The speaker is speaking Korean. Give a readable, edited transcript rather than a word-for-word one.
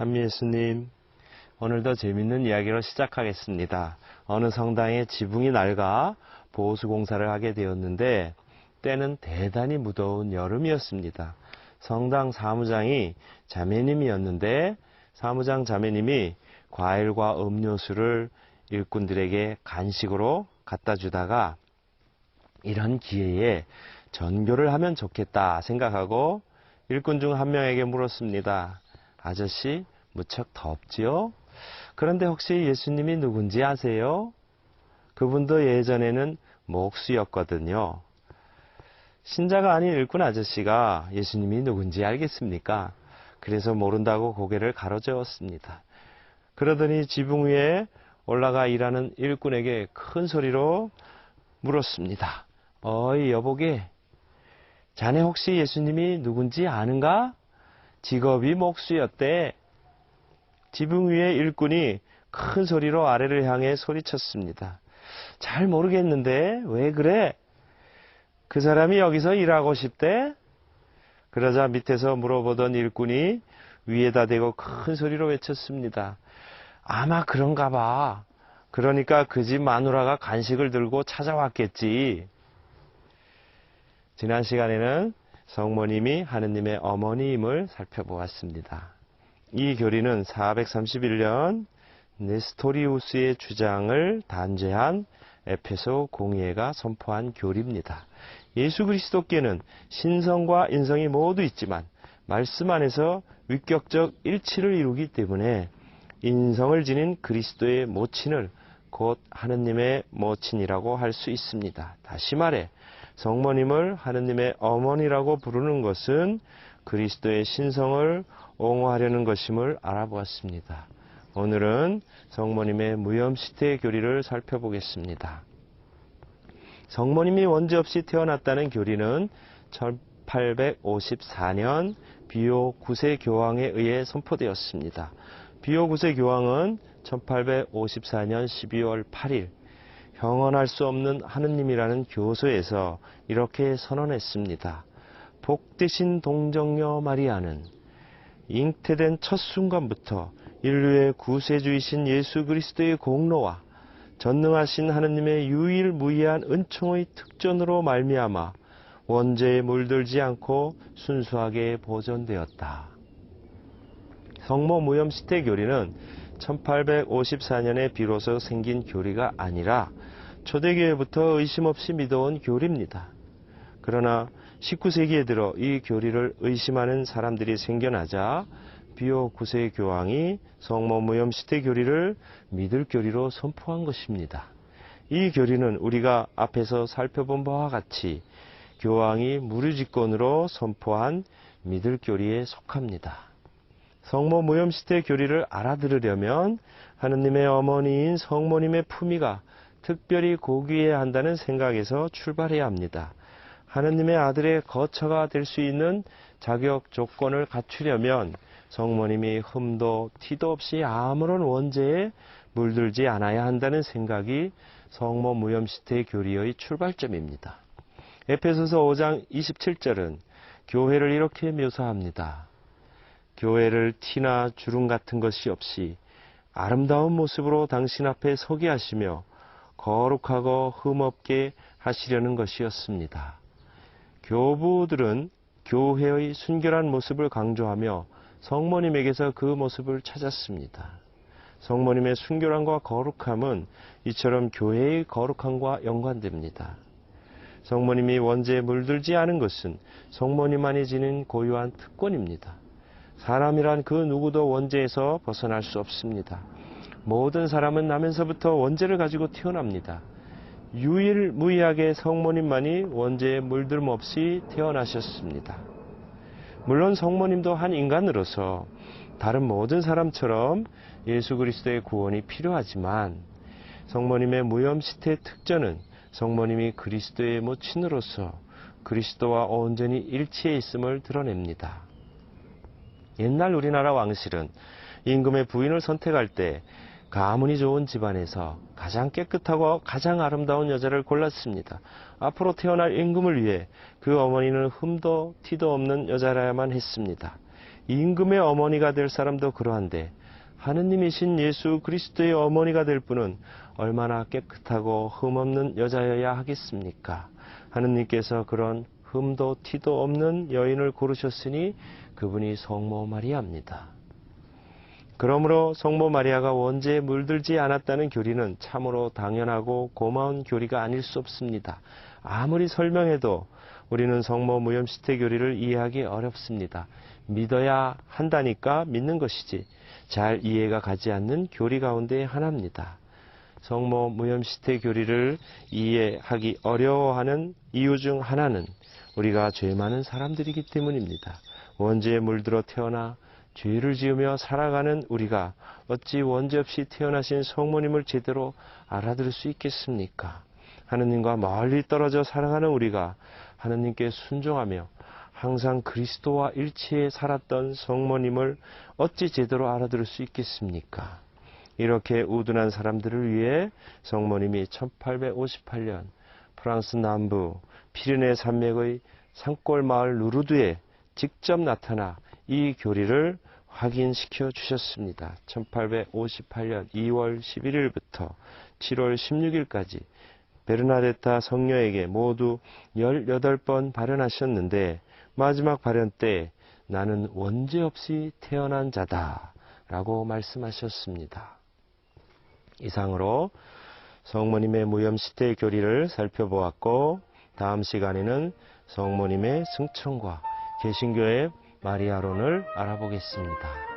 참 예수님, 오늘도 재밌는 이야기로 시작하겠습니다. 어느 성당에 지붕이 낡아 보수공사를 하게 되었는데 때는 대단히 무더운 여름이었습니다. 성당 사무장이 자매님이었는데 사무장 자매님이 과일과 음료수를 일꾼들에게 간식으로 갖다 주다가 이런 기회에 전교를 하면 좋겠다 생각하고 일꾼 중 한 명에게 물었습니다. 아저씨, 무척 덥지요? 그런데 혹시 예수님이 누군지 아세요? 그분도 예전에는 목수였거든요. 신자가 아닌 일꾼 아저씨가 예수님이 누군지 알겠습니까? 그래서 모른다고 고개를 가로저었습니다. 그러더니 지붕 위에 올라가 일하는 일꾼에게 큰 소리로 물었습니다. 어이 여보게, 자네 혹시 예수님이 누군지 아는가? 직업이 목수였대. 지붕 위에 일꾼이 큰 소리로 아래를 향해 소리쳤습니다. 잘 모르겠는데 왜 그래? 그 사람이 여기서 일하고 싶대? 그러자 밑에서 물어보던 일꾼이 위에다 대고 큰 소리로 외쳤습니다. 아마 그런가 봐. 그러니까 그 집 마누라가 간식을 들고 찾아왔겠지. 지난 시간에는 성모님이 하느님의 어머니임을 살펴보았습니다. 이 교리는 431년 네스토리우스의 주장을 단죄한 에페소 공의회가 선포한 교리입니다. 예수 그리스도께는 신성과 인성이 모두 있지만 말씀 안에서 위격적 일치를 이루기 때문에 인성을 지닌 그리스도의 모친을 곧 하느님의 모친이라고 할 수 있습니다. 다시 말해 성모님을 하느님의 어머니라고 부르는 것은 그리스도의 신성을 옹호하려는 것임을 알아보았습니다. 오늘은 성모님의 무염시태 교리를 살펴보겠습니다. 성모님이 원죄 없이 태어났다는 교리는 1854년 비오 9세 교황에 의해 선포되었습니다. 비오 9세 교황은 1854년 12월 8일 형언할 수 없는 하느님이라는 교서에서 이렇게 선언했습니다. 복되신 동정녀 마리아는 잉태된 첫 순간부터 인류의 구세주이신 예수 그리스도의 공로와 전능하신 하느님의 유일무이한 은총의 특전으로 말미암아 원죄에 물들지 않고 순수하게 보존되었다. 성모 무염시태 교리는 1854년에 비로소 생긴 교리가 아니라 초대교회부터 의심 없이 믿어온 교리입니다. 그러나 19세기에 들어 이 교리를 의심하는 사람들이 생겨나자 비오 9세 교황이 성모 무염시태 교리를 믿을 교리로 선포한 것입니다. 이 교리는 우리가 앞에서 살펴본 바와 같이 교황이 무류직권으로 선포한 믿을 교리에 속합니다. 성모 무염시태 교리를 알아들으려면 하느님의 어머니인 성모님의 품위가 특별히 고귀해야 한다는 생각에서 출발해야 합니다. 하느님의 아들의 거처가 될 수 있는 자격 조건을 갖추려면 성모님이 흠도 티도 없이 아무런 원죄에 물들지 않아야 한다는 생각이 성모 무염시태 교리의 출발점입니다. 에페소서 5장 27절은 교회를 이렇게 묘사합니다. 교회를 티나 주름 같은 것이 없이 아름다운 모습으로 당신 앞에 서게 하시며 거룩하고 흠없게 하시려는 것이었습니다. 교부들은 교회의 순결한 모습을 강조하며 성모님에게서 그 모습을 찾았습니다. 성모님의 순결함과 거룩함은 이처럼 교회의 거룩함과 연관됩니다. 성모님이 원죄에 물들지 않은 것은 성모님만이 지닌 고유한 특권입니다. 사람이란 그 누구도 원죄에서 벗어날 수 없습니다. 모든 사람은 나면서부터 원죄를 가지고 태어납니다. 유일무이하게 성모님만이 원죄에 물들음 없이 태어나셨습니다. 물론 성모님도 한 인간으로서 다른 모든 사람처럼 예수 그리스도의 구원이 필요하지만 성모님의 무염시태 특전은 성모님이 그리스도의 모친으로서 그리스도와 온전히 일치해 있음을 드러냅니다. 옛날 우리나라 왕실은 임금의 부인을 선택할 때 가문이 좋은 집안에서 가장 깨끗하고 가장 아름다운 여자를 골랐습니다. 앞으로 태어날 임금을 위해 그 어머니는 흠도 티도 없는 여자라야만 했습니다. 임금의 어머니가 될 사람도 그러한데 하느님이신 예수 그리스도의 어머니가 될 분은 얼마나 깨끗하고 흠없는 여자여야 하겠습니까? 하느님께서 그런 흠도 티도 없는 여인을 고르셨으니 그분이 성모 마리아입니다. 그러므로 성모 마리아가 원죄에 물들지 않았다는 교리는 참으로 당연하고 고마운 교리가 아닐 수 없습니다. 아무리 설명해도 우리는 성모 무염시태 교리를 이해하기 어렵습니다. 믿어야 한다니까 믿는 것이지 잘 이해가 가지 않는 교리 가운데 하나입니다. 성모 무염시태 교리를 이해하기 어려워하는 이유 중 하나는 우리가 죄 많은 사람들이기 때문입니다. 원죄에 물들어 태어나 죄를 지으며 살아가는 우리가 어찌 원죄 없이 태어나신 성모님을 제대로 알아들을 수 있겠습니까? 하느님과 멀리 떨어져 살아가는 우리가 하느님께 순종하며 항상 그리스도와 일치해 살았던 성모님을 어찌 제대로 알아들을 수 있겠습니까? 이렇게 우둔한 사람들을 위해 성모님이 1858년 프랑스 남부 피르네 산맥의 산골 마을 루르드에 직접 나타나 이 교리를 확인시켜 주셨습니다. 1858년 2월 11일부터 7월 16일까지 베르나데타 성녀에게 모두 18번 발현하셨는데 마지막 발현 때 나는 원죄 없이 태어난 자다 라고 말씀하셨습니다. 이상으로 성모님의 무염시태 교리를 살펴보았고 다음 시간에는 성모님의 승천과 개신교의 마리아론을 알아보겠습니다.